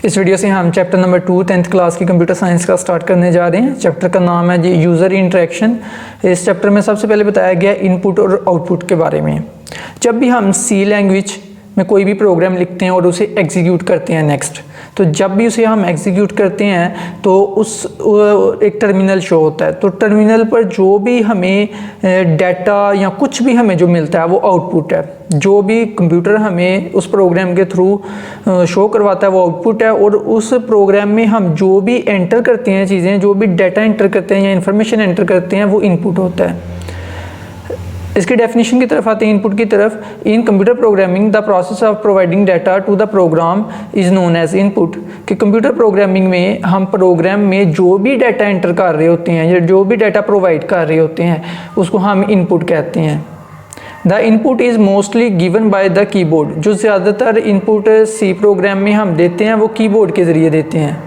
इस वीडियो से हम चैप्टर नंबर 2 10th क्लास की कंप्यूटर साइंस का स्टार्ट करने जा रहे हैं। चैप्टर का नाम है जी यूज़र इंटरेक्शन। इस चैप्टर में सबसे पहले बताया गया इनपुट और आउटपुट के बारे में। जब भी हम सी लैंग्वेज में कोई भी प्रोग्राम लिखते हैं और उसे एग्जीक्यूट करते हैं नेक्स्ट, तो जब भी उसे हम एग्जीक्यूट करते हैं तो उस एक टर्मिनल शो होता है। तो टर्मिनल पर जो भी हमें डाटा या कुछ भी हमें जो मिलता है वो आउटपुट है। जो भी कंप्यूटर हमें उस प्रोग्राम के थ्रू शो करवाता है वो आउटपुट है, और उस प्रोग्राम में हम जो भी एंटर करते हैं चीज़ें, जो भी डाटा एंटर करते हैं या इन्फॉर्मेशन एंटर करते हैं वो इनपुट होता है। इसकी डेफिनेशन की तरफ आते हैं, इनपुट की तरफ। In computer programming the process of providing data to the program is known as input. कि कंप्यूटर प्रोग्रामिंग में हम प्रोग्राम में जो भी डाटा एंटर कर रहे होते हैं या जो भी डाटा प्रोवाइड कर रहे होते हैं उसको हम इनपुट कहते हैं। The input is mostly given by the keyboard. जो ज़्यादातर इनपुट सी प्रोग्राम में हम देते हैं वो कीबोर्ड के ज़रिए देते हैं,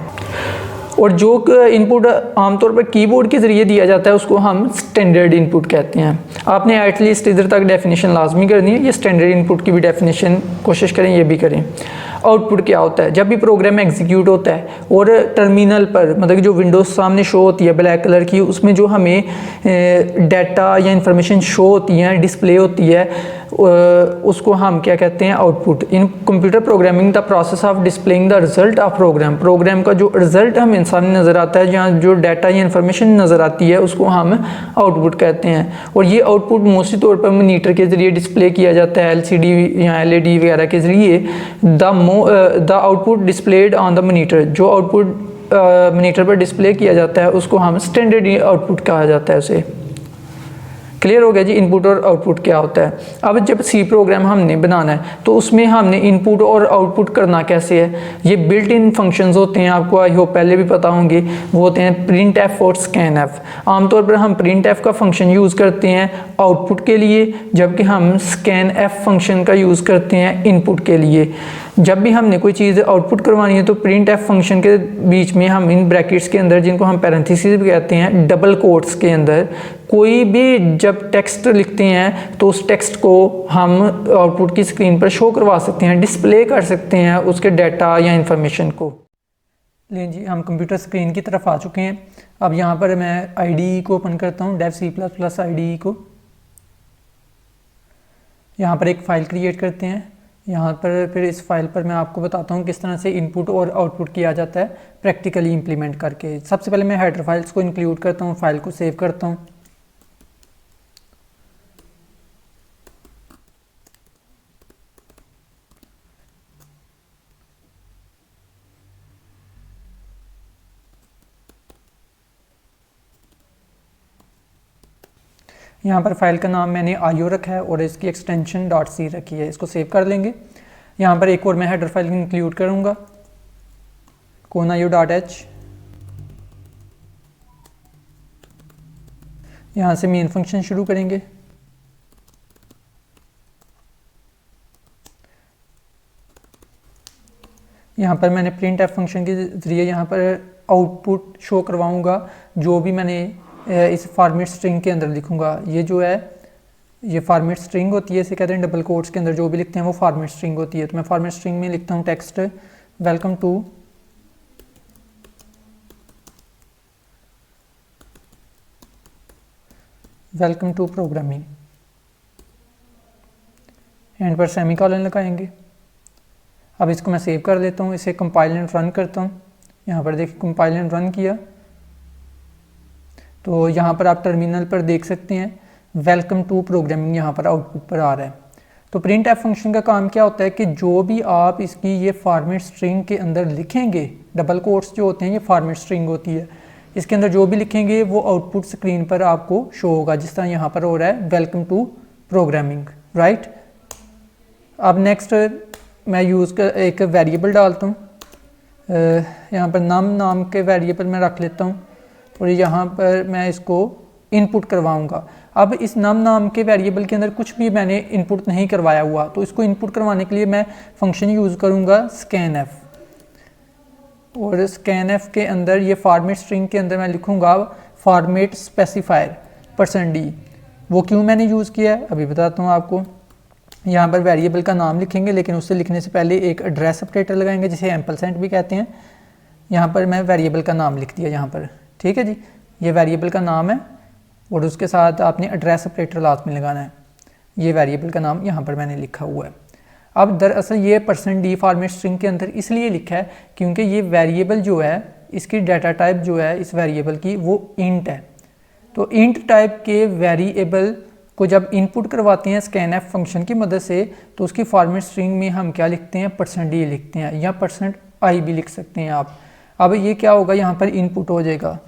और जो इनपुट आमतौर पर कीबोर्ड के ज़रिए दिया जाता है उसको हम स्टैंडर्ड इनपुट कहते हैं। आपने एटलीस्ट इधर तक डेफिनेशन लाजमी करनी है। ये स्टैंडर्ड इनपुट की भी डेफिनेशन कोशिश करें, ये भी करें। आउटपुट क्या होता है? जब भी प्रोग्राम एग्जीक्यूट होता है और टर्मिनल पर, मतलब कि जो विंडोज सामने शो होती है ब्लैक कलर की, उसमें जो हमें डाटा या इंफॉर्मेशन शो होती है, डिस्प्ले होती है, उसको हम क्या कहते हैं? Output. In computer programming the process of displaying the result of program का जो रिजल्ट हमें सामने नज़र आता है, जहाँ जो डाटा या इंफॉर्मेशन नज़र आती है उसको हम आउटपुट कहते हैं। और ये आउटपुट मोस्टली तौर पर मॉनिटर के ज़रिए डिस्प्ले किया जाता है, LCD या LED वगैरह के ज़रिए। The output displayed on the monitor, जो आउटपुट मॉनिटर पर डिस्प्ले किया जाता है उसको हम स्टैंडर्ड आउटपुट कहा जाता है। उसे क्लियर हो गया जी, इनपुट और आउटपुट क्या होता है। अब जब सी प्रोग्राम हमने बनाना है तो उसमें हमने इनपुट और आउटपुट करना कैसे है? ये बिल्ट इन फंक्शंस होते हैं, आपको आई होप पहले भी पता होंगे। वो होते हैं प्रिंट एफ और स्कैन एफ। आमतौर पर हम प्रिंट एफ का फंक्शन यूज़ करते हैं आउटपुट के लिए, जबकि हम स्कैन एफ फंक्शन का यूज़ करते हैं इनपुट के लिए। जब भी हमने कोई चीज़ आउटपुट करवानी है तो प्रिंट एफ फंक्शन के बीच में हम इन ब्रैकेट्स के अंदर, जिनको हम पैरेंथेसिस भी कहते हैं, डबल कोट्स के अंदर कोई भी जब टेक्स्ट लिखते हैं तो उस टेक्स्ट को हम आउटपुट की स्क्रीन पर शो करवा सकते हैं, डिस्प्ले कर सकते हैं उसके डाटा या इंफॉर्मेशन को। लेकिन जी हम कंप्यूटर स्क्रीन की तरफ आ चुके हैं। अब यहाँ पर मैं IDE को ओपन करता हूँ, डेव C++ IDE को। यहाँ पर एक फ़ाइल क्रिएट करते हैं। यहाँ पर फिर इस फाइल पर मैं आपको बताता हूँ किस तरह से इनपुट और आउटपुट किया जाता है प्रैक्टिकली इम्प्लीमेंट करके। सबसे पहले मैं हेडर फाइल्स को इंक्लूड करता हूँ, फाइल को सेव करता हूँ। यहाँ पर फाइल का नाम मैंने IO रखा है और इसकी एक्सटेंशन .c रखी है। इसको सेव कर लेंगे। यहाँ पर एक और मैं हेडर फाइल इंक्लूड करूँगा, conio.h। यहाँ से मेन फंक्शन शुरू करेंगे। यहाँ पर मैंने प्रिंट एफ फंक्शन के ज़रिए यहाँ पर आउटपुट शो करवाऊँगा, जो भी मैंने इस फॉर्मेट स्ट्रिंग के अंदर लिखूंगा। ये जो है ये फॉर्मेट स्ट्रिंग होती है, इसे कहते हैं डबल कोट्स के अंदर जो भी लिखते हैं वो फॉर्मेट स्ट्रिंग होती है। तो मैं फॉर्मेट स्ट्रिंग में लिखता हूँ text welcome to programming, end पर सेमीकोलन लगाएंगे। अब इसको मैं सेव कर लेता हूँ, इसे कंपाइल एंड रन करता हूँ। यहाँ पर देखिए कंपाइल एंड रन किया तो यहाँ पर आप टर्मिनल पर देख सकते हैं वेलकम टू प्रोग्रामिंग यहाँ पर आउटपुट पर आ रहा है। तो प्रिंट एफ फंक्शन का काम क्या होता है कि जो भी आप इसकी ये फॉर्मेट स्ट्रिंग के अंदर लिखेंगे, डबल कोट्स जो होते हैं ये फॉर्मेट स्ट्रिंग होती है, इसके अंदर जो भी लिखेंगे वो आउटपुट स्क्रीन पर आपको शो होगा, जिस तरह यहाँ पर हो रहा है वेलकम टू प्रोग्रामिंग, राइट। अब नेक्स्ट मैं एक वेरिएबल डालता हूँ। यहाँ पर नाम के वेरिएबल मैं रख लेता हूँ और यहाँ पर मैं इसको इनपुट करवाऊँगा। अब इस नाम के वेरिएबल के अंदर कुछ भी मैंने इनपुट नहीं करवाया हुआ, तो इसको इनपुट करवाने के लिए मैं फंक्शन यूज़ करूँगा scanf। और scanf के अंदर ये फॉर्मेट स्ट्रिंग के अंदर मैं लिखूँगा फॉर्मेट स्पेसिफायर %d। वो क्यों मैंने यूज़ किया है अभी बताता हूँ आपको। यहाँ पर वेरिएबल का नाम लिखेंगे, लेकिन उससे लिखने से पहले एक एड्रेस ऑपरेटर लगाएंगे जिसे एम्परसेंड भी कहते हैं। यहाँ पर मैं वेरिएबल का नाम लिख दिया यहाँ पर, ठीक है जी, ये वेरिएबल का नाम है और उसके साथ आपने एड्रेस ऑपरेटर लास्ट में लगाना है। ये वेरिएबल का नाम यहाँ पर मैंने लिखा हुआ है। अब दरअसल ये %d फॉर्मेट स्ट्रिंग के अंदर इसलिए लिखा है क्योंकि ये वेरिएबल जो है इसकी डाटा टाइप जो है इस वेरिएबल की वो इंट है। तो इंट टाइप के वेरिएबल को जब इनपुट करवाते हैं scanf फंक्शन की मदद से तो उसकी फॉर्मेट स्ट्रिंग में हम क्या लिखते हैं, %d लिखते हैं या %i भी लिख सकते हैं आप। अब ये क्या होगा, यहाँ पर इनपुट हो जाएगा।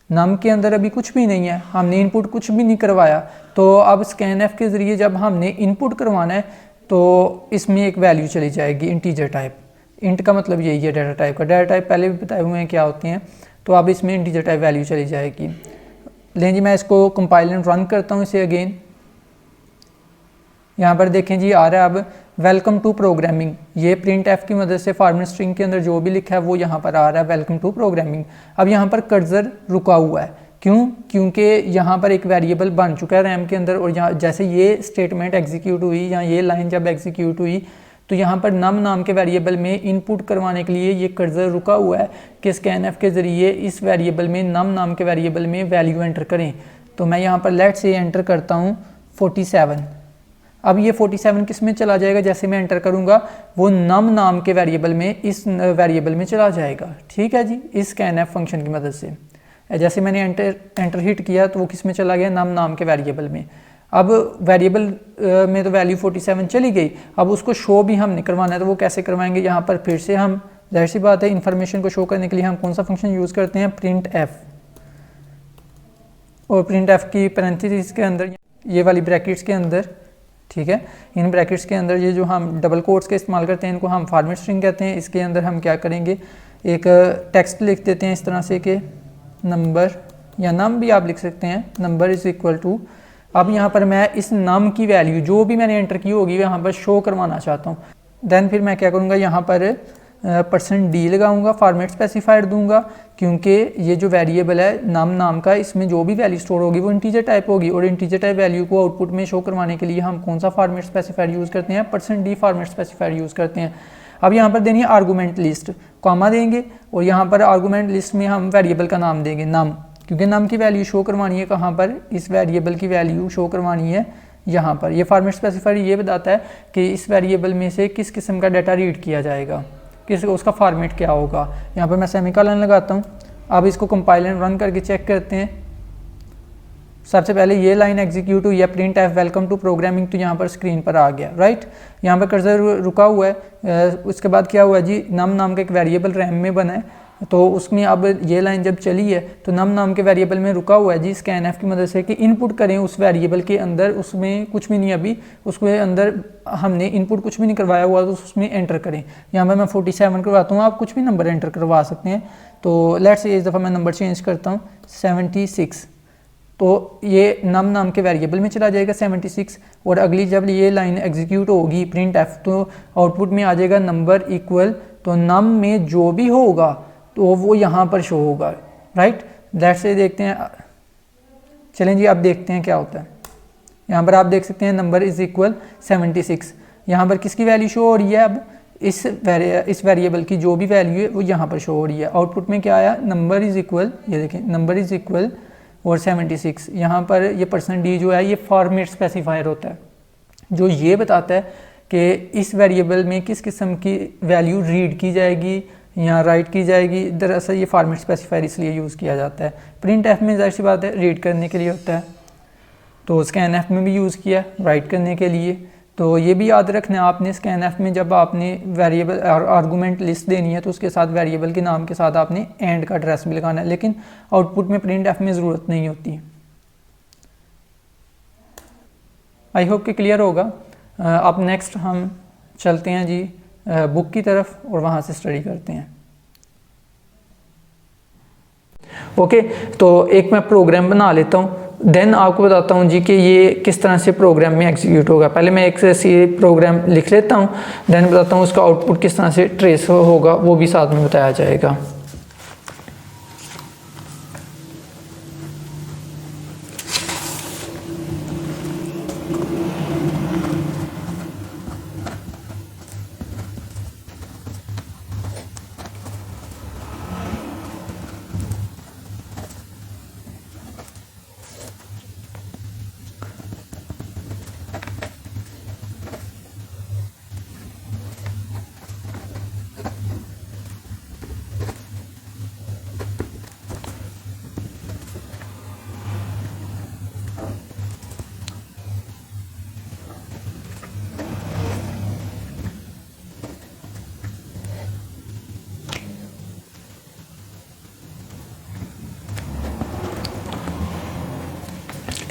नम के अंदर अभी कुछ भी नहीं है, हमने इनपुट कुछ भी नहीं करवाया, तो अब scanf के ज़रिए जब हमने इनपुट करवाना है तो इसमें एक वैल्यू चली जाएगी इंटीजर टाइप। इंट का मतलब यही है डाटा टाइप का। डाटा टाइप पहले भी बताए हुए हैं क्या होते हैं, तो अब इसमें इंटीजर टाइप वैल्यू चली जाएगी। लेकिन जी मैं इसको कंपाइल एंड रन करता हूँ इसे अगेन। यहाँ पर देखें जी आ रहा है अब वेलकम टू प्रोग्रामिंग। ये प्रिंट एफ की मदद से फॉर्मेट स्ट्रिंग के अंदर जो भी लिखा है वो यहाँ पर आ रहा है वेलकम टू प्रोग्रामिंग। अब यहाँ पर कर्सर रुका हुआ है, क्यों? क्योंकि यहाँ पर एक वेरिएबल बन चुका है रैम के अंदर और यहाँ जैसे ये स्टेटमेंट एग्जीक्यूट हुई या ये लाइन जब एग्जीक्यूट हुई तो यहाँ पर नम नाम के वेरिएबल में इनपुट करवाने के लिए ये कर्सर रुका हुआ है कि scanf के ज़रिए इस वेरिएबल में नम नाम के वेरिएबल में वैल्यू एंटर करें। तो मैं यहाँ पर लेट से एंटर करता हूँ 47। अब ये 47 किस में चला जाएगा, जैसे मैं एंटर करूँगा वो नम नाम के वेरिएबल में इस वेरिएबल में चला जाएगा, ठीक है जी, इस scanf फंक्शन की मदद से। जैसे मैंने एंटर हिट किया तो वो किस में चला गया, नम नाम के वेरिएबल में। अब वेरिएबल में तो वैल्यू 47 चली गई, अब उसको शो भी हमने करवाना है, तो वो कैसे करवाएंगे, यहाँ पर फिर से हम जाहिर सी बात है इन्फॉर्मेशन को शो करने के लिए हम कौन सा फंक्शन यूज़ करते हैं, प्रिंट एफ। और प्रिंट एफ की पैरेंथेसिस के अंदर ये वाली ब्रैकेट्स के अंदर, ठीक है, इन ब्रैकेट्स के अंदर ये जो हम डबल कोट्स के इस्तेमाल करते हैं इनको हम फॉर्मेट स्ट्रिंग कहते हैं। इसके अंदर हम क्या करेंगे, एक टेक्स्ट लिख देते हैं इस तरह से कि नंबर, या नम भी आप लिख सकते हैं, नंबर इज़ इक्वल टू। अब यहाँ पर मैं इस नम की वैल्यू जो भी मैंने एंटर की होगी यहाँ पर शो करवाना चाहता हूँ। देन फिर मैं क्या करूँगा, यहाँ पर %d लगाऊंगा, फॉर्मेट स्पेसिफायर दूंगा, क्योंकि ये जो वेरिएबल है नाम नाम का इसमें जो भी वैल्यू स्टोर होगी वो इंटीजर टाइप होगी और इंटीजर टाइप वैल्यू को आउटपुट में शो करवाने के लिए हम कौन सा फॉर्मेट स्पेसिफायर यूज़ करते हैं, %d फॉर्मेट स्पेसिफायर यूज़ करते हैं। अब यहाँ पर देनी है आर्गूमेंट लिस्ट, कॉमा देंगे और यहाँ पर आर्गूमेंट लिस्ट में हम वेरिएबल का नाम देंगे नम, क्योंकि नम की वैल्यू शो करवानी है कहाँ पर, इस वेरिएबल की वैल्यू शो करवानी है यहाँ पर। ये फॉर्मेट स्पेसिफायर ये बताता है कि इस वेरिएबल में से किस किस्म का डाटा रीड किया जाएगा, किस उसका फॉर्मेट क्या होगा। यहाँ पर मैं सेमीकोलन लगाता हूँ। अब इसको कंपाइल एंड रन करके चेक करते हैं। सबसे पहले ये लाइन एग्जीक्यूट हुई है printf welcome to programming, तो यहाँ पर स्क्रीन पर आ गया, राइट। यहाँ पर कर्सर रुका हुआ है। उसके बाद क्या हुआ जी, नम नाम का एक वेरिएबल रैम में बना है, तो उसमें अब ये लाइन जब चली है तो नम नाम के वेरिएबल में रुका हुआ है जी scanf की मदद से कि इनपुट करें उस वेरिएबल के अंदर, उसमें कुछ भी नहीं अभी, उसके अंदर हमने इनपुट कुछ भी नहीं करवाया हुआ, तो उसमें एंटर करें। यहाँ पर मैं 47 करवाता हूँ, आप कुछ भी नंबर एंटर करवा सकते हैं। तो लेट्स से इस दफ़ा मैं नंबर चेंज करता हूँ 76, तो ये नम नाम के वेरिएबल में चला जाएगा 76। और अगली जब ये लाइन एग्जीक्यूट होगी प्रिंट एफ तो आउटपुट में आ जाएगा नंबर इक्वल, तो नम में जो भी होगा तो वो यहाँ पर शो होगा, राइट। लेट्स से देखते हैं, चलें जी अब देखते हैं क्या होता है। यहाँ पर आप देख सकते हैं नंबर इज़ इक्वल 76। यहाँ पर किसकी वैल्यू शो हो रही है, अब इस वेरिएबल की जो भी वैल्यू है वो यहाँ पर शो हो रही है। आउटपुट में क्या आया, नंबर इज़ इक्वल, ये देखें नंबर इज़ इक्वल और 76। यहाँ पर ये %d जो है ये फॉर्मेट स्पेसिफायर होता है जो ये बताता है कि इस वेरिएबल में किस किस्म की वैल्यू रीड की जाएगी या राइट की जाएगी। दरअसल ये फॉर्मेट स्पेसिफायर इसलिए यूज़ किया जाता है। प्रिंट एफ में जाहिर सी बात है रीड करने के लिए होता है, तो scanf में भी यूज़ किया राइट करने के लिए। तो ये भी याद रखना है आपने, scanf में जब आपने वेरिएबल आर्गूमेंट लिस्ट देनी है तो उसके साथ वेरिएबल के नाम के साथ आपने एंड का एड्रेस भी लगाना है, लेकिन आउटपुट में प्रिंट एफ में ज़रूरत नहीं होती। आई होप कि क्लियर होगा। अब नेक्स्ट हम चलते हैं जी बुक की तरफ और वहाँ से स्टडी करते हैं। ओके, तो एक मैं प्रोग्राम बना लेता हूँ, देन आपको बताता हूँ जी कि ये किस तरह से प्रोग्राम में एग्जीक्यूट होगा। पहले मैं एक सी प्रोग्राम लिख लेता हूँ, देन बताता हूँ उसका आउटपुट किस तरह से ट्रेस होगा, वो भी साथ में बताया जाएगा।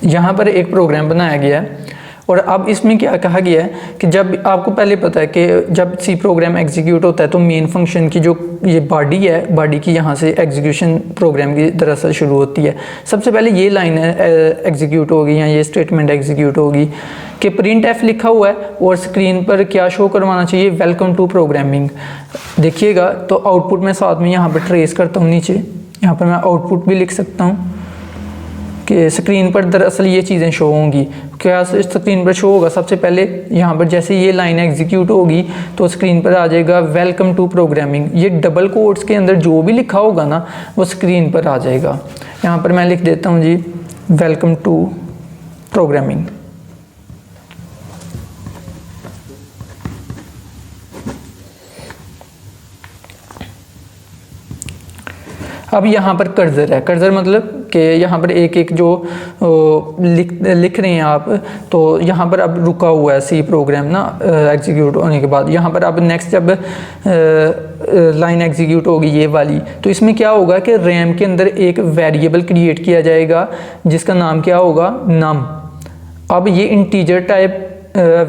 यहाँ पर एक प्रोग्राम बनाया गया है और अब इसमें क्या कहा गया है कि जब आपको पहले पता है कि जब सी प्रोग्राम एग्जीक्यूट होता है तो मेन फंक्शन की जो ये बॉडी है, बॉडी की यहाँ से एग्जीक्यूशन प्रोग्राम की दरअसल शुरू होती है। सबसे पहले ये लाइन एग्जीक्यूट होगी या ये स्टेटमेंट एग्जीक्यूट होगी कि प्रिंट एफ लिखा हुआ है और स्क्रीन पर क्या शो करवाना चाहिए, वेलकम टू प्रोग्रामिंग। देखिएगा तो आउटपुट मैं साथ में यहाँ पर ट्रेस करता हूँ नीचे, यहाँ पर मैं आउटपुट भी लिख सकता हूँ कि स्क्रीन पर दरअसल ये चीज़ें शो होंगी। क्या स्क्रीन पर शो होगा, सबसे पहले यहाँ पर जैसे ये लाइन एग्जीक्यूट होगी तो स्क्रीन पर आ जाएगा वेलकम टू प्रोग्रामिंग। ये डबल कोट्स के अंदर जो भी लिखा होगा ना वो स्क्रीन पर आ जाएगा। यहाँ पर मैं लिख देता हूँ जी वेलकम टू प्रोग्रामिंग। अब यहाँ पर कर्सर है, कर्सर मतलब कि यहाँ पर एक एक जो लिख रहे हैं आप, तो यहाँ पर अब रुका हुआ है सी प्रोग्राम ना एग्जीक्यूट होने के बाद। यहाँ पर अब नेक्स्ट जब लाइन एग्जीक्यूट होगी ये वाली, तो इसमें क्या होगा कि रैम के अंदर एक वेरिएबल क्रिएट किया जाएगा जिसका नाम क्या होगा, नम। अब ये इंटीजर टाइप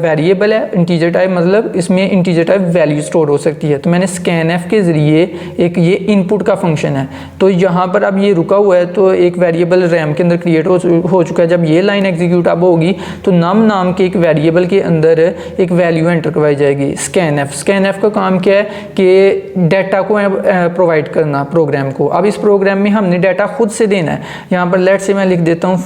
वेरिएबल है, इंटीजर टाइप मतलब इसमें इंटीजर टाइप वैल्यू स्टोर हो सकती है। तो मैंने स्कैन एफ के ज़रिए एक ये इनपुट का फंक्शन है, तो यहाँ पर अब ये रुका हुआ है तो एक वेरिएबल रैम के अंदर क्रिएट हो चुका है। जब ये लाइन एग्जीक्यूट अब होगी तो नम नाम के एक वेरिएबल के अंदर एक वैल्यू एंटर करवाई जाएगी स्कैन एफ। स्कैन एफ का काम क्या है कि डाटा को प्रोवाइड करना प्रोग्राम को। अब इस प्रोग्राम में हमने डाटा खुद से देना है। यहाँ पर लेट से मैं लिख देता हूँ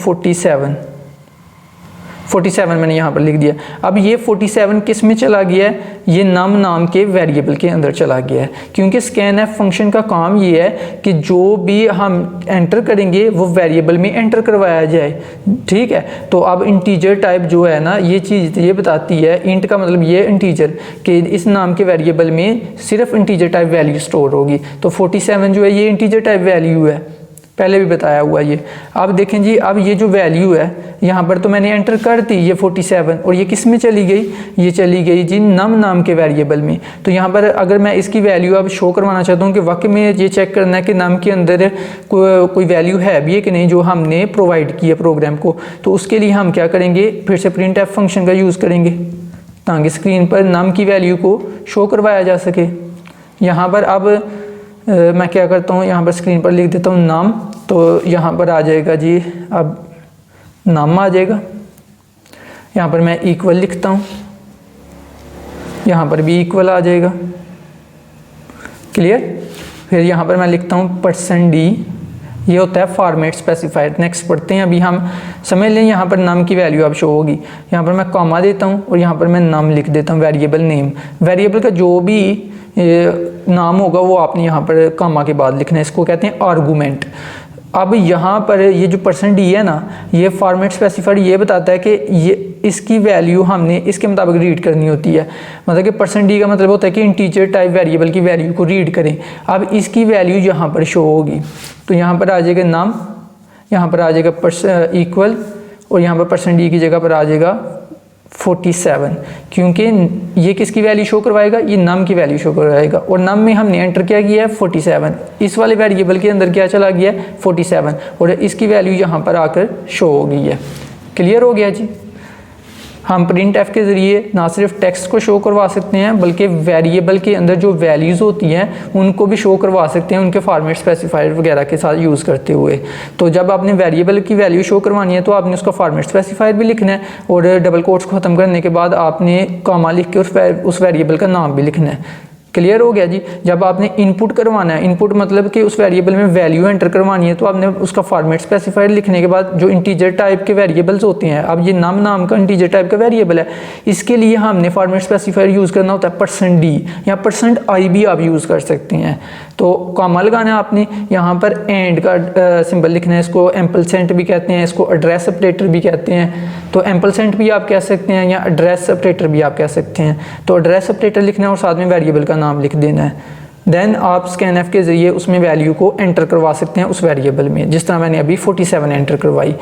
47 मैंने यहाँ पर लिख दिया। अब ये 47 किस में चला गया है, ये नम नाम के वेरिएबल के अंदर चला गया है, क्योंकि स्कैन एफ फंक्शन का काम ये है कि जो भी हम एंटर करेंगे वो वेरिएबल में एंटर करवाया जाए। ठीक है, तो अब इंटीजर टाइप जो है ना, ये चीज़ ये बताती है, इंट का मतलब ये इंटीजर कि इस नाम के वेरिएबल में सिर्फ इंटीजर टाइप वैल्यू स्टोर होगी। तो 47 जो है ये इंटीजर टाइप वैल्यू है, पहले भी बताया हुआ ये। अब देखें जी, अब ये जो वैल्यू है यहाँ पर तो मैंने एंटर कर दी ये 47, और ये किस में चली गई, ये चली गई जी नम नाम के वेरिएबल में। तो यहाँ पर अगर मैं इसकी वैल्यू अब शो करवाना चाहता हूँ कि वाकई में ये चेक करना है कि नम के अंदर कोई वैल्यू है भी है कि नहीं जो हमने प्रोवाइड की है प्रोग्राम को, तो उसके लिए हम क्या करेंगे, फिर से प्रिंट एफ फंक्शन का यूज़ करेंगे ताकि स्क्रीन पर नम की वैल्यू को शो करवाया जा सके। यहाँ पर अब मैं क्या करता हूँ, यहाँ पर स्क्रीन पर लिख देता हूँ नाम, तो यहाँ पर आ जाएगा जी, अब नाम आ जाएगा। यहाँ पर मैं इक्वल लिखता हूँ, यहाँ पर भी इक्वल आ जाएगा। क्लियर। फिर यहाँ पर मैं लिखता हूँ %d, ये होता है फॉर्मेट स्पेसिफाइड। नेक्स्ट पढ़ते हैं। अभी हम समझ लें यहाँ पर नाम की वैल्यू अब शो होगी। यहाँ पर मैं कॉमा देता हूँ और यहाँ पर मैं नाम लिख देता हूँ, वेरिएबल नेम। वेरिएबल का जो भी नाम होगा वो आपने यहाँ पर कॉमा के बाद लिखना है, इसको कहते हैं आर्गूमेंट। अब यहाँ पर ये जो %d है ना, ये फॉर्मेट स्पेसिफाइड ये बताता है कि ये इसकी वैल्यू हमने इसके मुताबिक रीड करनी होती है। मतलब कि %d का मतलब होता है कि इंटीजर टाइप वेरिएबल की वैल्यू को रीड करें। अब इसकी वैल्यू यहाँ पर शो होगी, तो यहाँ पर आ जाएगा नाम, यहाँ पर आ जाएगा इक्वल, और यहाँ पर %d की जगह पर आ जाएगा 47, क्योंकि ये किसकी वैल्यू शो करवाएगा, ये नम की वैल्यू शो करवाएगा। और नम में हमने एंटर क्या किया है 47, इस वाले वेरिएबल के अंदर क्या चला गया है 47, और इसकी वैल्यू यहाँ पर आकर शो हो गई है। क्लियर हो गया जी। हम प्रिंट एफ के ज़रिए ना सिर्फ टेक्स्ट को शो करवा सकते हैं बल्कि वेरिएबल के अंदर जो वैल्यूज़ होती हैं उनको भी शो करवा सकते हैं, उनके फॉर्मेट स्पेसिफायर वगैरह के साथ यूज़ करते हुए। तो जब आपने वेरिएबल की वैल्यू शो करवानी है तो आपने उसका फॉर्मेट स्पेसिफायर भी लिखना है, और डबल कोट्स को ख़त्म करने के बाद आपने कॉमा लिख के उस वेरिएबल का नाम भी लिखना है। क्लियर हो गया जी। जब आपने इनपुट करवाना है, इनपुट मतलब कि उस वेरिएबल में वैल्यू एंटर करवानी है, तो आपने उसका फॉर्मेट स्पेसिफायर लिखने के बाद जो इंटीजर टाइप के वेरिएबल्स होते हैं, अब ये नाम का इंटीजर टाइप का वेरिएबल है, इसके लिए हमने फॉर्मेट स्पेसिफायर यूज़ करना होता है %d या %i भी आप यूज़ कर सकते हैं। तो कॉमा लगाना है आपने, यहाँ पर एंड का सिंबल लिखना है, इसको एम्पलसेंट भी कहते हैं, इसको एड्रेस ऑपरेटर भी कहते हैं। तो एम्पलसेंट भी आप कह सकते हैं या एड्रेस ऑपरेटर भी आप कह सकते हैं। तो एड्रेस ऑपरेटर लिखना है और साथ में वेरिएबल का नाम लिख देना है। देन आप स्कैन एफ के ज़रिए उसमें वैल्यू को एंटर करवा सकते हैं उस वेरिएबल में, जिस तरह मैंने अभी 47 एंटर करवाई।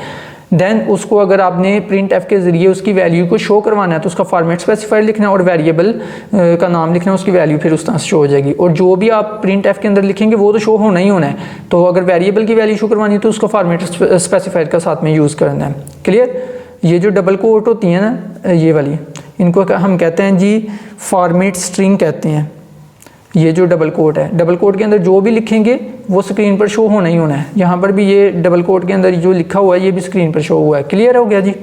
देन उसको अगर आपने प्रिंट एफ के ज़रिए उसकी वैल्यू को शो करवाना है तो उसका फॉर्मेट स्पेसिफायर लिखना है और वेरिएबल का नाम लिखना है, उसकी वैल्यू फिर उस तरह से शो हो जाएगी। और जो भी आप प्रिंट एफ के अंदर लिखेंगे वो तो शो होना ही होना है। तो अगर वेरिएबल की वैल्यू शो करवानी है तो उसको फॉर्मेट स्पेसिफायर का साथ में यूज़ करना है। क्लियर। ये जो डबल कोट होती है ना ये वाली, इनको हम कहते हैं जी फॉर्मेट स्ट्रिंग कहते हैं। ये जो डबल कोट है, डबल कोट के अंदर जो भी लिखेंगे वो स्क्रीन पर शो होना ही होना है। यहाँ पर भी ये डबल कोट के अंदर जो लिखा हुआ है ये भी स्क्रीन पर शो हुआ है। क्लियर हो गया जी।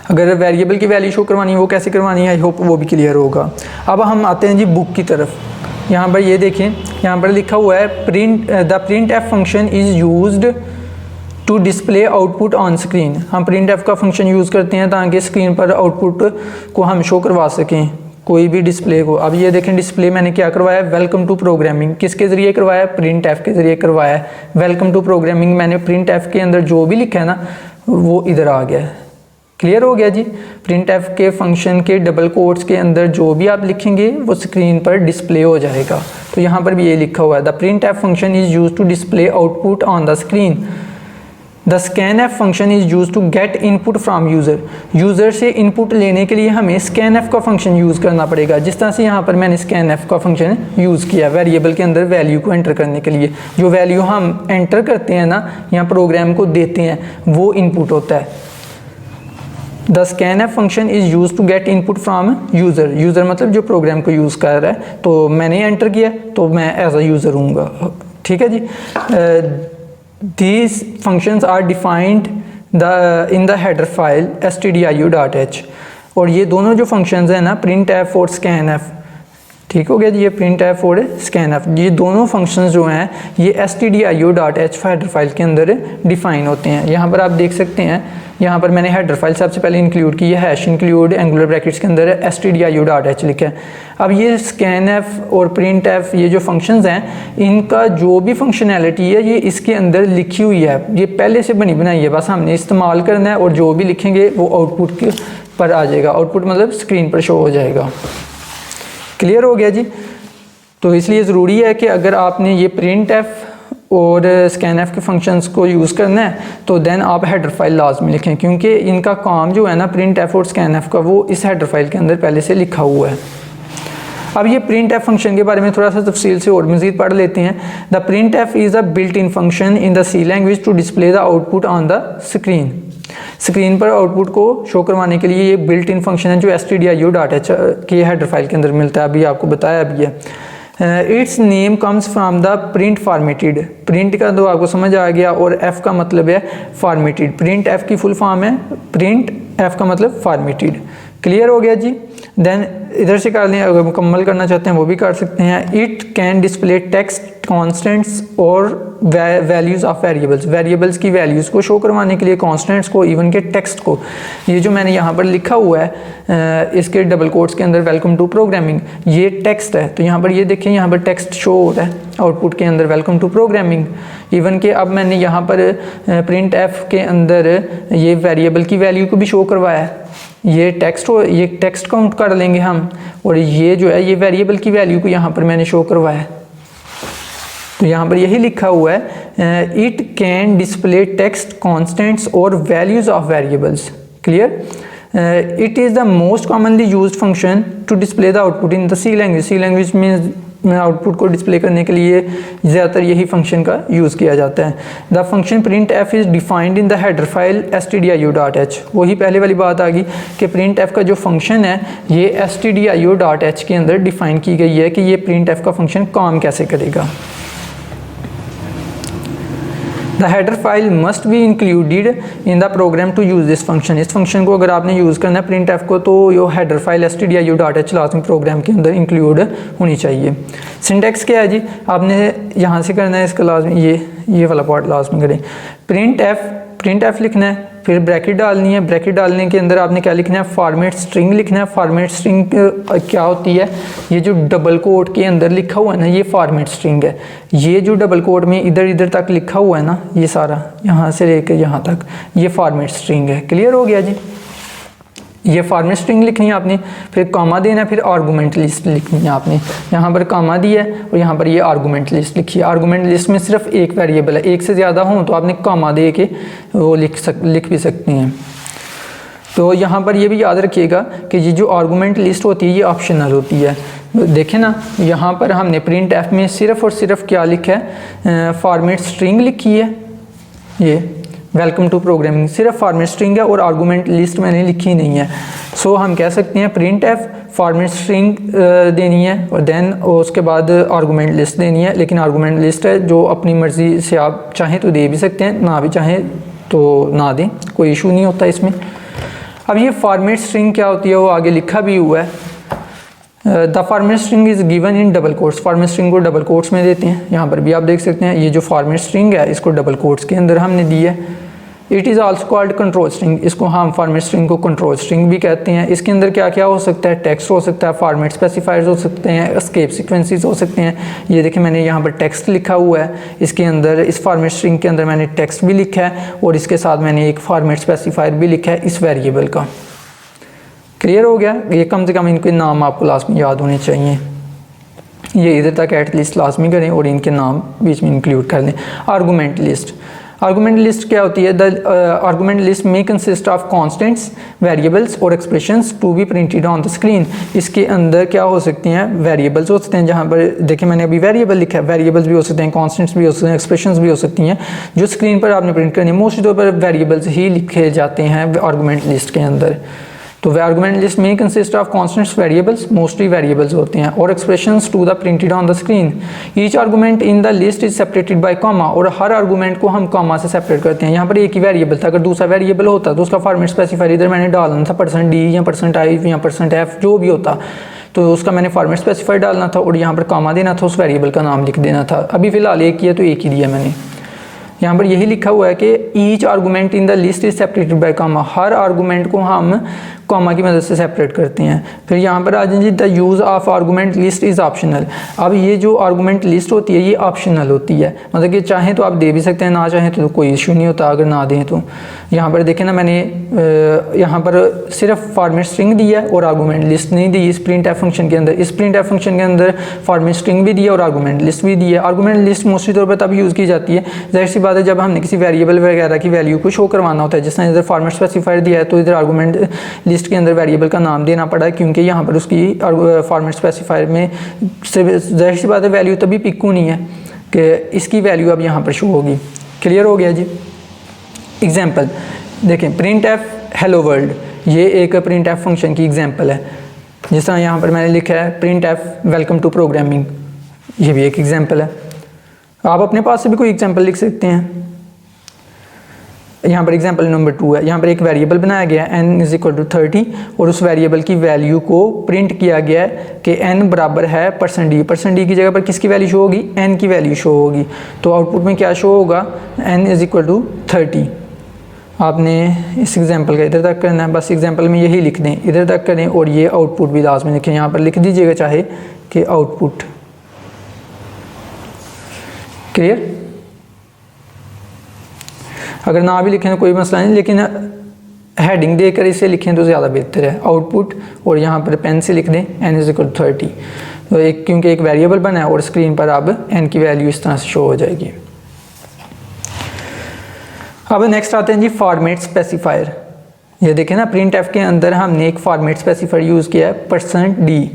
अगर वेरिएबल की वैल्यू शो करवानी है वो कैसे करवानी है, आई होप वो भी क्लियर होगा। अब हम आते हैं जी बुक की तरफ। यहाँ पर ये देखें, यहाँ पर लिखा हुआ है the printf function is used to display output on screen. हम प्रिंट एफ का फंक्शन यूज़ करते हैं ताकि स्क्रीन पर आउटपुट को हम शो करवा सकें, कोई भी डिस्प्ले को। अब ये देखें डिस्प्ले मैंने क्या करवाया, वेलकम टू प्रोग्रामिंग। किसके ज़रिए करवाया, प्रिंट एफ के ज़रिए करवाया। वेलकम टू प्रोग्रामिंग मैंने प्रिंट एफ के अंदर जो भी लिखा है ना वो इधर आ गया। क्लियर हो गया जी। प्रिंट एफ के फंक्शन के डबल कोट्स के अंदर जो भी आप लिखेंगे वो स्क्रीन पर डिस्प्ले हो जाएगा। तो यहाँ पर भी ये लिखा हुआ है the printf function is use to display output on the screen. The scanf function is use to get input from user. User से इनपुट लेने के लिए हमें स्कैन एफ का फंक्शन यूज़ करना पड़ेगा। जिस तरह से यहाँ पर मैंने स्कैन एफ का फंक्शन यूज़ किया वेरिएबल के अंदर वैल्यू को एंटर करने के लिए। जो वैल्यू हम एंटर करते हैं ना यहाँ प्रोग्राम को देते हैं वो इनपुट होता है। The scanf function is use to get input from user. User मतलब जो प्रोग्राम को यूज़ कर रहा है, तो मैंने एंटर किया तो मैं एज अ यूज़र हूँगा। ठीक है जी। These functions are defined in the header file stdio.h। और ये दोनों जो functions हैं ना printf और scanf, ठीक हो गया जी। ये printf और scanf ये दोनों functions जो हैं ये stdio.h हेडर फाइल के अंदर डिफाइन होते हैं। यहाँ पर आप देख सकते हैं, यहाँ पर मैंने हेडर फाइल सबसे पहले इंक्लूड की है, हैश इंक्लूड एंगुलर ब्रैकेट्स के अंदर stdio.h लिखा है। अब ये scanf और printf ये जो फंक्शंस हैं इनका जो भी फंक्शनैलिटी है ये इसके अंदर लिखी हुई है, ये पहले से बनी बनाई है, बस हमने इस्तेमाल करना है और जो भी लिखेंगे वो आउटपुट के पर आ जाएगा। आउटपुट मतलब स्क्रीन पर शो हो जाएगा। क्लियर हो गया जी। तो इसलिए ज़रूरी है कि अगर आपने ये प्रिंट एफ और स्कैन एफ के फंक्शंस को यूज़ करना है तो देन आप हेडर फाइल लाजमी लिखें, क्योंकि इनका काम जो है ना प्रिंट एफ और स्कैन एफ का वो इस हेडर फाइल के अंदर पहले से लिखा हुआ है। अब ये प्रिंट एफ फंक्शन के बारे में थोड़ा सा तफसील से और मज़ीद पढ़ लेते हैं। The printf is a built in function in the C language to display the output on the screen. Screen पर आउटपुट को शो करवाने के लिए ये बिल्ट इन फंक्शन है जो stdio.h के हेडर फाइल के अंदर मिलता है। अभी आपको बताया भी है। It's name comes from the print formatted. Print का तो आपको समझ आ गया और एफ का मतलब है फॉर्मेटेड। प्रिंट एफ की फुल फॉर्म है प्रिंट एफ का मतलब फॉर्मेटेड। क्लियर हो गया जी। देन इधर से कर लें, अगर मुकम्मल करना चाहते हैं वो भी कर सकते हैं। It can display text constants और वैल्यूज़ ऑफ वेरिएबल्स। वेरिएबल्स की वैल्यूज़ को शो करवाने के लिए कॉन्स्टेंट्स को, इवन के टेक्स्ट को। ये जो मैंने यहाँ पर लिखा हुआ है इसके डबल कोट्स के अंदर वेलकम टू प्रोग्रामिंग, ये टेक्स्ट है। तो यहाँ पर ये देखें, यहाँ पर टेक्स्ट शो हो रहा है आउटपुट के अंदर वेलकम टू प्रोग्रामिंग। इवन के अब मैंने यहाँ पर प्रिंट एफ के अंदर ये वेरिएबल की वैल्यू को भी शो करवाया है। ये टेक्स्ट काउंट कर लेंगे हम, और ये जो है ये वेरिएबल की वैल्यू को यहाँ पर मैंने शो करवाया है। तो यहाँ पर यही लिखा हुआ है it can display text constants और values of variables. Clear. It is the most commonly used function to display the output in the C language. C language में आउटपुट को डिस्प्ले करने के लिए ज़्यादातर यही फंक्शन का यूज़ किया जाता है। The function print F is defined in the header file stdio.h। वही पहले वाली बात आ गई कि प्रिंट एफ का जो फंक्शन है ये stdio.h के अंदर डिफाइन की गई है कि ये प्रिंट एफ का फंक्शन काम कैसे करेगा। The header file must be included in the program to use this function. इस फंक्शन को अगर आपने यूज़ करना है प्रिंट एफ को तो यो हेडर फाइल stdio.h लाजमी प्रोग्राम के अंदर इंक्लूड होनी चाहिए। सिंटेक्स क्या है जी, आपने यहाँ से करना है इसका लाजमी, ये वाला पार्ट लाजमी करें। प्रिंट एफ लिखना है, फिर ब्रैकेट डालनी है। ब्रैकेट डालने के अंदर आपने क्या लिखना है, फॉर्मेट स्ट्रिंग लिखना है। फॉर्मेट स्ट्रिंग क्या होती है, ये जो डबल कोट के अंदर लिखा हुआ है ना ये फॉर्मेट स्ट्रिंग है। ये जो डबल कोट में इधर तक लिखा हुआ है ना ये सारा यहाँ से लेकर यहाँ तक ये फॉर्मेट स्ट्रिंग है। क्लियर हो गया जी। ये फॉर्मेट स्ट्रिंग लिखनी है आपने, फिर कॉमा देना है, फिर आर्गूमेंट लिस्ट लिखनी है आपने। यहाँ पर कॉमा दिया है और यहाँ पर ये आर्गूमेंट लिस्ट लिखी है। आर्गूमेंट लिस्ट में सिर्फ एक वेरिएबल है, एक से ज़्यादा हो तो आपने कॉमा दे के वो लिख भी सकती हैं। तो यहाँ पर ये भी याद रखिएगा कि ये जो आर्गूमेंट लिस्ट होती है ये ऑप्शनल होती है। देखें ना, यहाँ पर हमने प्रिंट एफ में सिर्फ और सिर्फ क्या लिखा है, फॉर्मेट स्ट्रिंग लिखी है, ये वेलकम टू प्रोग्रामिंग, सिर्फ फॉर्मेट स्ट्रिंग है और आर्गूमेंट लिस्ट मैंने लिखी नहीं है। सो हम कह सकते हैं प्रिंट एफ फॉर्मेट स्ट्रिंग देनी है और देन उसके बाद आर्गूमेंट लिस्ट देनी है। लेकिन आर्गूमेंट लिस्ट है जो अपनी मर्ज़ी से आप चाहें तो दे भी सकते हैं, ना भी चाहें तो ना दें, कोई इशू नहीं होता इसमें। अब ये फॉर्मेट स्ट्रिंग क्या होती है वो आगे लिखा भी हुआ है। The format string is given in double quotes, format string को डबल कोट्स में देते हैं। यहाँ पर भी आप देख सकते हैं ये जो फॉर्मेट स्ट्रिंग है इसको डबल कोट्स के अंदर हमने दी है। It is also called control string, इसको हम फॉर्मेट स्ट्रिंग को कंट्रोल स्ट्रिंग भी कहते हैं। इसके अंदर क्या क्या हो सकता है, टेक्स्ट हो सकता है, फॉर्मेट स्पेसिफायर्स हो सकते हैं, एस्केप सीक्वेंसेस हो सकते हैं। ये देखिए मैंने यहाँ पर टेक्स्ट लिखा हुआ है, इसके अंदर इस फॉर्मेट स्ट्रिंग के अंदर मैंने टेक्स्ट भी लिखा है और इसके साथ मैंने एक फॉर्मेट स्पेसिफायर भी लिखा है इस वेरिएबल का। क्लियर हो गया, ये कम से कम इनके नाम आपको लास्ट में याद होने चाहिए। ये इधर तक एटलीस्ट लाजमी करें और इनके नाम बीच में इंक्लूड कर दें। आर्गूमेंट लिस्ट, आर्गूमेंट लिस्ट क्या होती है, द आर्गूमेंट लिस्ट में कंसिस्ट ऑफ कॉन्स्टेंट्स, वेरिएबल्स और expressions to be printed on the screen. इसके अंदर क्या हो सकती हैं, वेरिएबल्स हो सकते हैं, जहाँ पर देखिए मैंने अभी वेरिएबल लिखा है, वेरिएबल्स भी हो सकते हैं, कॉन्स्टेंट्स भी हो सकते हैं, एक्सप्रेशंस भी हो सकती हैं जो स्क्रीन पर आपने प्रिंट करनी है। मोस्टली तौर पर वेरिएबल्स ही लिखे जाते हैं आर्गूमेंट लिस्ट के अंदर। तो आर्गूमेंट लिस्ट में consist of constants, variables, mostly variables होते हैं, और expressions to the printed on the screen. Each argument in the list is separated by comma, और हर आर्गूमेंट को हम कॉमा से सेपरेट करते हैं। यहाँ पर एक ही वेरिएबल था, अगर दूसरा वेरिएबल होता तो उसका फॉर्मेट स्पेसिफायर इधर मैंने डालना था %d या %i या %f जो भी होता, तो उसका मैंने फॉर्मेट स्पेसिफायर डालना था और यहाँ पर कॉमा देना था, उस वेरिएबल का नाम लिख देना था। अभी फिलहाल एक ही है तो एक ही दिया मैंने। यहाँ पर यही लिखा हुआ है कि each argument in the list is separated by comma, her argument को हम कॉमा की मदद से सेपरेट करते हैं। फिर यहाँ पर आ जाइए, the use of argument list is optional. अब ये जो आर्गूमेंट लिस्ट होती है ये ऑप्शनल होती है, मतलब कि चाहें तो आप दे भी सकते हैं, ना चाहें तो कोई इशू नहीं होता अगर ना दें तो। यहाँ पर देखें ना, मैंने यहाँ पर सिर्फ फॉर्मेट स्ट्रिंग दी है और आर्गूमेंट लिस्ट नहीं दी इस प्रिंट एफ फंक्शन के अंदर। इस प्रिंट एफ फंक्शन के अंदर फॉर्मेट स्ट्रिंग भी दी है और आर्गूमेंट लिस्ट भी दी है। आर्गूमेंट लिस्ट मोस्टली तौर पर तब यूज़ की जाती है, जाहिर सी बात है, जब हमने किसी वेरिएबल वगैरह की वैल्यू को शो करवाना होता है। जिसने इधर फॉर्मेट स्पेसिफायर दिया है तो इधर आर्गूमेंट लिस्ट के अंदर वेरिएबल का नाम देना पड़ा है, क्योंकि यहाँ पर उसकी फॉर्मेट स्पेसिफायर में जाहिर सी बात है वैल्यू तभी पिक होनी है कि इसकी वैल्यू अब यहाँ पर शो होगी। क्लियर हो गया जी। एग्जाम्पल देखें, प्रिंट एफ हेलो वर्ल्ड, ये एक प्रिंट एफ फंक्शन की एग्जाम्पल है। जिस तरह यहाँ पर मैंने लिखा है printf welcome to programming, ये भी एक एग्जाम्पल है। आप अपने पास से भी कोई एग्जाम्पल लिख सकते हैं। यहाँ पर एग्जाम्पल नंबर 2 है, यहाँ पर एक वेरिएबल बनाया गया है n = 30 और उस वेरिएबल की वैल्यू को प्रिंट किया गया है कि n बराबर है %d। %d की जगह पर किसकी वैल्यू शो होगी, n की वैल्यू शो होगी। तो आउटपुट में क्या शो होगा, n = 30। आपने इस एग्जाम्पल का इधर तक करना है, बस एग्जाम्पल में यही लिख दें, इधर तक करें और ये आउटपुट भी लास्ट में लिखें। यहाँ पर लिख दीजिएगा चाहे कि आउटपुट। क्लियर, अगर ना भी लिखें तो कोई मसला नहीं, लेकिन हेडिंग देकर इसे लिखें तो ज़्यादा बेहतर है, आउटपुट, और यहाँ पर पेन से लिख दें n = 30। तो एक, क्योंकि एक वेरिएबल बना है और स्क्रीन पर अब n की वैल्यू इस तरह से शो हो जाएगी। अब नेक्स्ट आते हैं जी फॉर्मेट स्पेसिफायर। ये देखें ना, प्रिंट एफ के अंदर हमने एक फॉर्मेट स्पेसिफायर यूज़ किया है %d।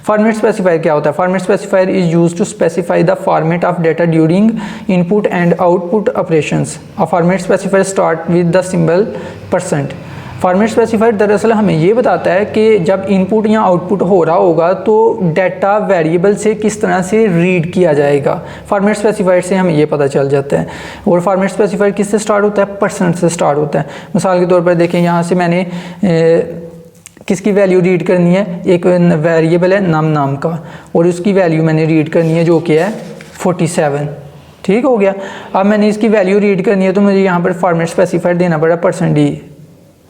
फॉर्मेट स्पेसिफायर क्या होता है, format specifier is use to specify the format of data during input and output operations. A format specifier start with the symbol %। Format specifier दरअसल हमें ये बताता है कि जब इनपुट या आउटपुट हो रहा होगा तो डाटा वेरिएबल से किस तरह से रीड किया जाएगा। फॉर्मेट स्पेसिफायर से हमें ये पता चल जाता है। और फॉर्मेट स्पेसिफायर किससे स्टार्ट होता है, % से स्टार्ट होता है। मिसाल के तौर पर देखें, यहाँ से मैंने किसकी वैल्यू रीड करनी है, एक वेरिएबल है नाम का, और उसकी वैल्यू मैंने रीड करनी है जो कि है 47। ठीक हो गया। अब मैंने इसकी वैल्यू रीड करनी है तो मुझे यहाँ पर फॉर्मेट स्पेसिफायर देना पड़ा %d।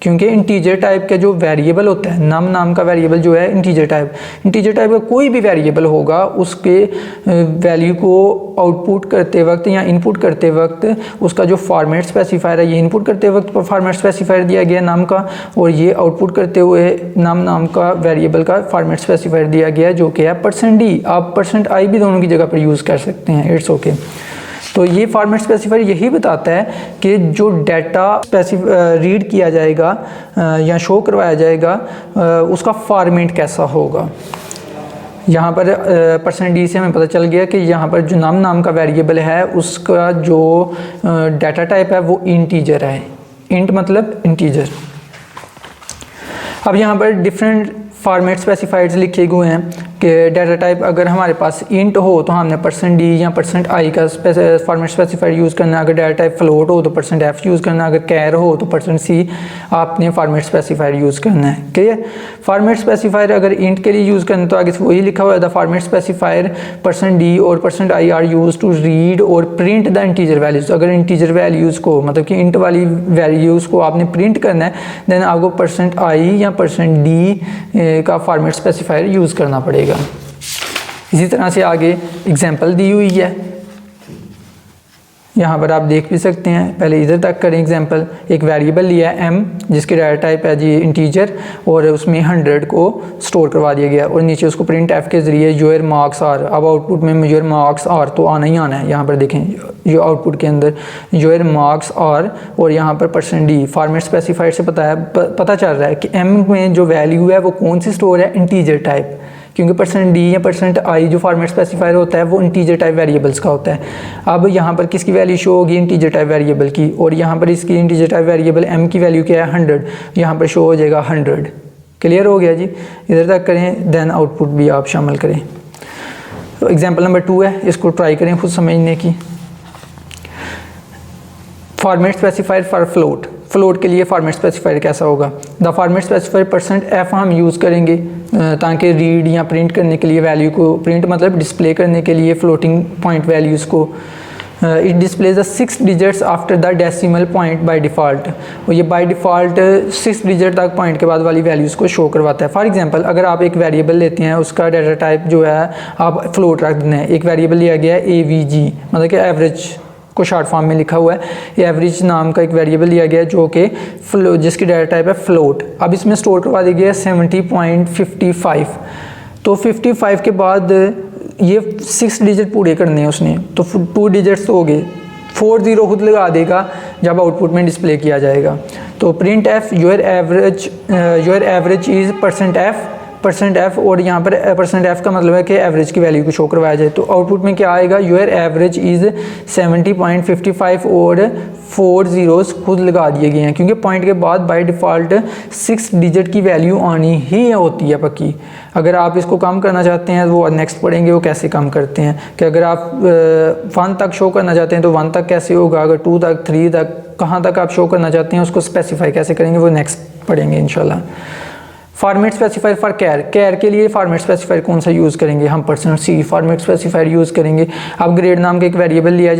क्योंकि इंटीजर टाइप का जो वेरिएबल होता है, नम नाम का वेरिएबल जो है इंटीजर टाइप का कोई भी वेरिएबल होगा, उसके वैल्यू को आउटपुट करते वक्त या इनपुट करते वक्त उसका जो फॉर्मेट स्पेसिफायर है, ये इनपुट करते वक्त फॉर्मेट स्पेसिफायर दिया गया नाम का, और ये आउटपुट करते हुए नाम का वेरिएबल का फॉर्मेट स्पेसिफायर दिया गया है जो कि है %d। आप %i भी दोनों की जगह पर यूज़ कर सकते हैं, इट्स ओके। तो ये फॉर्मेट स्पेसिफायर यही बताता है कि जो डाटा रीड किया जाएगा या शो करवाया जाएगा उसका फॉर्मेट कैसा होगा। यहाँ पर %d से हमें पता चल गया कि यहाँ पर जो नाम का वेरिएबल है उसका जो डाटा टाइप है वो इंटीजर है। इंट मतलब इंटीजर। अब यहाँ पर डिफरेंट फॉर्मेट स्पेसिफायर्स लिखे हुए हैं कि डाटा टाइप अगर हमारे पास इंट हो तो हमने %d या %i का फॉर्मेट स्पेसिफायर यूज़ करना है। अगर डाटा टाइप फ्लोट हो तो %f यूज़ करना है। अगर कैर हो तो %c आपने फॉर्मेट स्पेसिफायर यूज़ करना है। क्लियर। फॉर्मेट स्पेसिफायर अगर इंट के लिए यूज़ करना तो आगे से वही लिखा हुआ है, द फॉर्मेट स्पेसिफायर %d और %i are use to read और प्रिंट द इंटीजर वैल्यूज़। अगर इंटीजर वैल्यूज़ को मतलब कि इंट वाली वैल्यूज़ को आपने प्रिंट करना है देन आपको %i या %d का फॉर्मेट स्पेसिफायर यूज़ करना पड़ेगा। इसी तरह से आगे एग्जांपल दी हुई है, यहाँ पर आप देख भी सकते हैं। पहले इधर तक करें एग्जांपल। एक वेरिएबल लिया है m जिसकी डाटा टाइप है जी इंटीजर और उसमें 100 को स्टोर करवा दिया गया और नीचे उसको प्रिंट f के ज़रिए योर मार्क्स आर। अब आउटपुट में योर मार्क्स आर तो आना ही आना है। यहाँ पर देखें जो आउटपुट के अंदर योर मार्क्स आर और यहाँ पर %d फॉर्मेट स्पेसिफायर से पता चल रहा है कि m में जो वैल्यू है वो कौन सी स्टोर है, इंटीजर टाइप। क्योंकि %d या %i जो फॉर्मेट स्पेसिफायर होता है वो इंटीजर टाइप वेरिएबल्स का होता है। अब यहाँ पर किसकी वैल्यू शो होगी, इंटीजर टाइप वेरिएबल की, और यहाँ पर इसकी इंटीजर टाइप वेरिएबल m की वैल्यू क्या है 100, यहाँ पर शो हो जाएगा 100। क्लियर हो गया जी। इधर तक करें देन आउटपुट भी आप शामिल करें। तो एग्जाम्पल नंबर 2 है, इसको ट्राई करें खुद समझने की। फॉर्मेट स्पेसिफायर फॉर फ्लोट के लिए फॉर्मेट स्पेसिफायर कैसा होगा। द फॉर्मेट स्पेसिफायर %f हम यूज़ करेंगे ताकि रीड या प्रिंट करने के लिए वैल्यू को, प्रिंट मतलब डिस्प्ले करने के लिए फ्लोटिंग पॉइंट वैल्यूज़ को। It displays the 6 digits after the decimal point by default. और ये बाय डिफ़ॉल्ट 6 डिजिट तक पॉइंट के बाद वाली वैल्यूज़ को शो करवाता है। फॉर एग्जांपल अगर आप एक वेरिएबल लेते हैं उसका डाटा टाइप जो है आप फ्लोट रख देना है। एक वेरिएबल लिया गया है AVG मतलब कि एवरेज को शॉर्ट फॉर्म में लिखा हुआ है। ये एवरेज नाम का एक वेरिएबल लिया गया है जो कि जिसकी डाटा टाइप है फ्लोट। अब इसमें स्टोर करवा दिया गया है 70.55। तो 55 के बाद ये 6 डिजिट पूरे करने हैं उसने, तो 2 डिजिट्स तो हो गए, 40 खुद लगा देगा जब आउटपुट में डिस्प्ले किया जाएगा। तो print f your average is %f और यहाँ पर %f का मतलब है कि एवरेज की वैल्यू को शो करवाया जाए। तो आउटपुट में क्या आएगा, योर एवरेज इज़ 70.55 और 4 ज़ीरोज़ खुद लगा दिए गए हैं क्योंकि पॉइंट के बाद बाय डिफ़ॉल्ट 6 डिजिट की वैल्यू आनी ही होती है पक्की। अगर आप इसको कम करना चाहते हैं वो नेक्स्ट पढ़ेंगे वो कैसे कम करते हैं कि अगर आप 1 तक शो करना चाहते हैं तो 1 तक कैसे होगा, अगर 2 तक 3 तक कहाँ तक आप शो करना चाहते हैं उसको स्पेसिफाई कैसे करेंगे वो नेक्स्ट पढ़ेंगे इंशाल्लाह। फॉर्मेट स्पेसिफायर फॉर कैर के लिए फॉर्मेट स्पेसिफायर कौन सा यूज़ करेंगे, हम %c फॉर्मेट स्पेसिफायर यूज़ करेंगे। अब ग्रेड नाम का एक वेरिएबल लिया है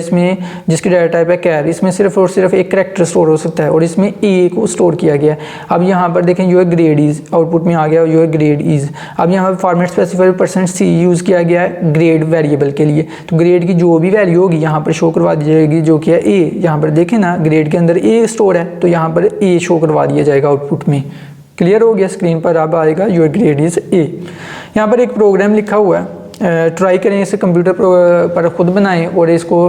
जिसकी डाटा टाइप है कैर। इसमें सिर्फ और सिर्फ एक कैरेक्टर स्टोर हो सकता है और इसमें a को स्टोर किया गया है। अब यहाँ पर देखें योर ग्रेड इज़ आउटपुट में आ गया योर ग्रेड इज़। अब यहाँ पर फॉर्मेट स्पेसिफायर %c यूज़ किया गया है ग्रेड वेरिएबल के लिए। तो ग्रेड की जो भी वैल्यू होगी यहाँ पर शो करवा दी जाएगी जो कि है a। यहाँ पर देखें ना ग्रेड के अंदर a स्टोर है तो यहाँ पर a शो करवा दिया जाएगा आउटपुट में। क्लियर हो गया। स्क्रीन पर अब आएगा योर ग्रेड इज़ a। यहाँ पर एक प्रोग्राम लिखा हुआ है, ट्राई करें इसे कंप्यूटर पर ख़ुद बनाएं और इसको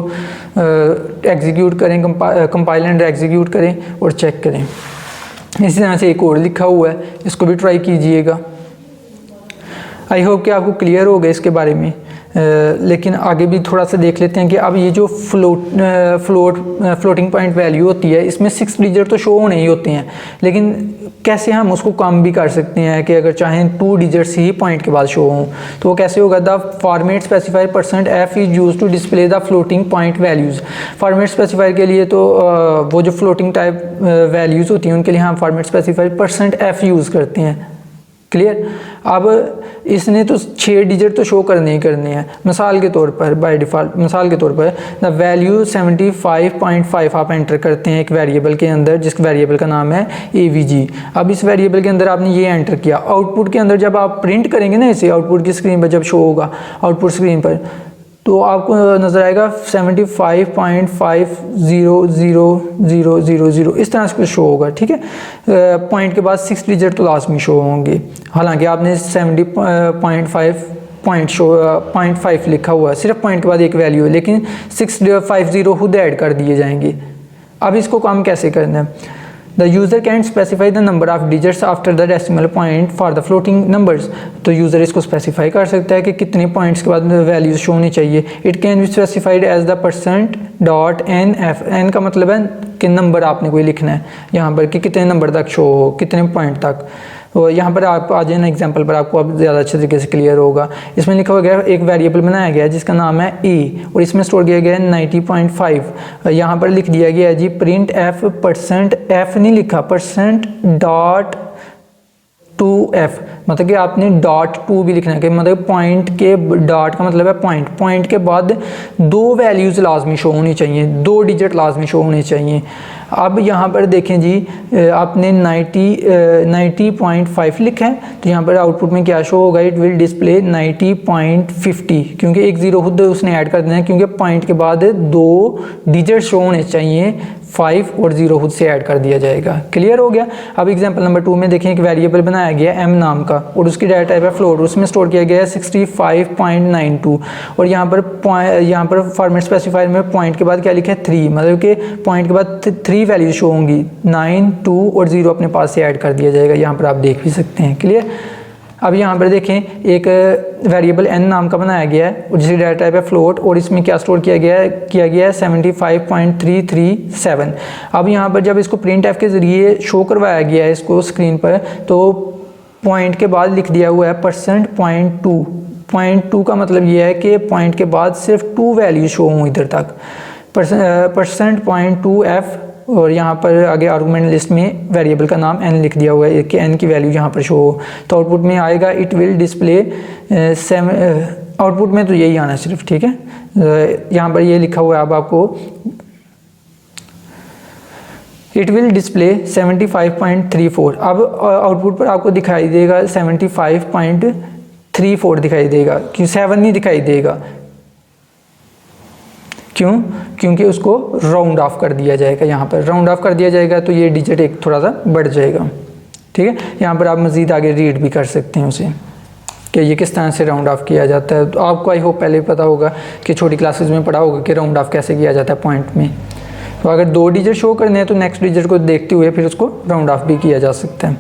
एग्जीक्यूट करें, कंपाइल एंड एग्जीक्यूट करें और चेक करें। इसी तरह से एक और लिखा हुआ है, इसको भी ट्राई कीजिएगा। आई होप कि आपको क्लियर हो गया इसके बारे में। लेकिन आगे भी थोड़ा सा देख लेते हैं कि अब ये जो फ्लोटिंग पॉइंट वैल्यू होती है इसमें 6 डिजिट तो शो होने ही होते हैं, लेकिन कैसे हम उसको कम भी कर सकते हैं कि अगर चाहें 2 डिजिट्स ही पॉइंट के बाद शो हों तो वो कैसे होगा। The format specifier %f is use to display the floating point values. Format specifier के लिए तो वो जो फ्लोटिंग टाइप वैल्यूज़ होती हैं उनके लिए हम फॉर्मेट स्पेसिफायर %f यूज़ करते हैं। क्लियर। अब इसने तो 6 डिजिट तो शो करने ही करने हैं। मिसाल के तौर पर बाय डिफ़ॉल्ट मिसाल के तौर पर द वैल्यू 75.5 आप एंटर करते हैं एक वेरिएबल के अंदर, जिस वेरिएबल का नाम है AVG। अब इस वेरिएबल के अंदर आपने ये एंटर किया, आउटपुट के अंदर जब आप प्रिंट करेंगे ना इसे, आउटपुट की स्क्रीन पर जब शो होगा आउटपुट स्क्रीन पर, तो आपको नज़र आएगा 75.500000 इस तरह से शो होगा, ठीक है। पॉइंट के बाद 6 डिजिट तो लाजमी शो होंगे, हालांकि आपने 70.5 लिखा हुआ है, सिर्फ पॉइंट के बाद एक वैल्यू है, लेकिन 650 खुद ऐड कर दिए जाएंगे। अब इसको काम कैसे करना है? The user can specify the number of digits after the decimal point for the floating numbers. तो यूज़र इसको स्पेसिफाई कर सकता है कि कितने पॉइंट्स के बाद वैल्यूज शो होनी चाहिए। It can be specified as the %.nf। N का मतलब है कि नंबर आपने कोई लिखना है यहाँ पर कि कितने नंबर तक शो हो, कितने पॉइंट तक। तो यहाँ पर आप आ जाए ना एग्जाम्पल पर, आपको अब ज़्यादा अच्छे तरीके से क्लियर होगा। इसमें लिखा हुआ गया एक वेरिएबल बनाया गया है जिसका नाम है A, और इसमें स्टोर किया गया है 90.5। यहाँ पर लिख दिया गया है जी प्रिंट F, %f नहीं लिखा, %.2f, मतलब कि आपने .2 भी लिखना है, कि मतलब पॉइंट के डॉट का मतलब है पॉइंट के बाद 2 वैल्यूज़ लाजमी शो होनी चाहिए, 2 डिजिट लाजमी शो होने चाहिए। अब यहाँ पर देखें जी, आपने 90.5 लिखा है, तो यहाँ पर आउटपुट में क्या शो होगा? इट विल डिस्प्ले 90.50, क्योंकि एक ज़ीरो खुद उसने ऐड कर देना है, क्योंकि पॉइंट के बाद 2 डिजिट शो होने चाहिए, 5 और 0 खुद से ऐड कर दिया जाएगा। क्लियर हो गया। अब एग्जांपल नंबर 2 में देखें, एक वेरिएबल बनाया गया M नाम का, और उसकी डाटा टाइप है फ्लोट, उसमें स्टोर किया गया है 65.92, और यहाँ पर फॉर्मेट स्पेसिफायर में पॉइंट के बाद क्या लिखा है? 3, मतलब कि पॉइंट के बाद 3 वैल्यू शो होंगी, 9, 2 और 0 अपने पास से ऐड कर दिया जाएगा। यहाँ पर आप देख भी सकते हैं। क्लियर। अब यहाँ पर देखें एक वेरिएबल n नाम का बनाया गया है, और जिसकी डाटा टाइप है फ्लोट, और इसमें क्या स्टोर किया गया है 75.337। अब यहाँ पर जब इसको प्रिंट एफ के ज़रिए शो करवाया गया है इसको स्क्रीन पर, तो पॉइंट के बाद लिख दिया हुआ है %.2। .2 का मतलब ये है कि पॉइंट के बाद सिर्फ 2 वैल्यू शो हों इधर तक, %.2f, और यहाँ पर आगे आर्गुमेंट लिस्ट में वेरिएबल का नाम n लिख दिया हुआ है कि n की वैल्यू यहाँ पर शो हो। तो आउटपुट में आएगा इट विल डिस्प्ले आउटपुट में तो यही आना सिर्फ, ठीक है। यहाँ पर ये लिखा हुआ है, अब आपको इट विल डिस्प्ले 75.34। अब आउटपुट पर आपको दिखाई देगा 75.34 दिखाई देगा, क्यों 7 नहीं दिखाई देगा? क्यों? क्योंकि उसको राउंड ऑफ कर दिया जाएगा। यहाँ पर राउंड ऑफ कर दिया जाएगा तो ये डिजिट एक थोड़ा सा बढ़ जाएगा, ठीक है। यहाँ पर आप मज़ीद आगे रीड भी कर सकते हैं उसे कि ये किस तरह से राउंड ऑफ किया जाता है। तो आपको आई होप पहले पता होगा कि छोटी क्लासेस में पढ़ा होगा कि राउंड ऑफ कैसे किया जाता है पॉइंट में। तो अगर 2 डिजिट शो करने हैं तो नेक्स्ट डिजिट को देखते हुए फिर उसको राउंड ऑफ भी किया जा सकता है।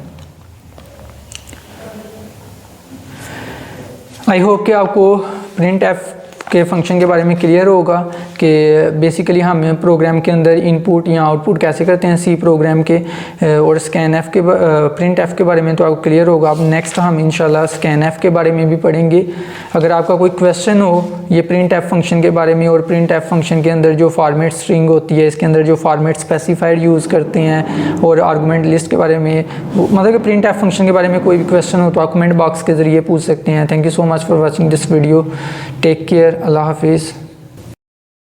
आई होप कि आपको प्रिंट एफ के फंक्शन के बारे में क्लियर होगा कि बेसिकली हम प्रोग्राम के अंदर इनपुट या आउटपुट कैसे करते हैं सी प्रोग्राम के, और स्कैन एफ के प्रिंट एफ के बारे में तो आपको क्लियर होगा। अब नेक्स्ट हम इंशाल्लाह स्कैन एफ के बारे में भी पढ़ेंगे। अगर आपका कोई क्वेश्चन हो ये प्रिंट एफ फंक्शन के बारे में, और प्रिंट एफ फंक्शन के अंदर जो फॉर्मेट स्ट्रिंग होती है, इसके अंदर जो फॉर्मेट स्पेसिफाइड यूज़ करते हैं, और आर्गूमेंट लिस्ट के बारे में, मतलब कि प्रिंट एफ फंक्शन के बारे में कोई भी क्वेश्चन हो तो आप कमेंट बॉक्स के ज़रिए पूछ सकते हैं। Thank you so much for watching this video. Take care. अल्लाह हाफिज़।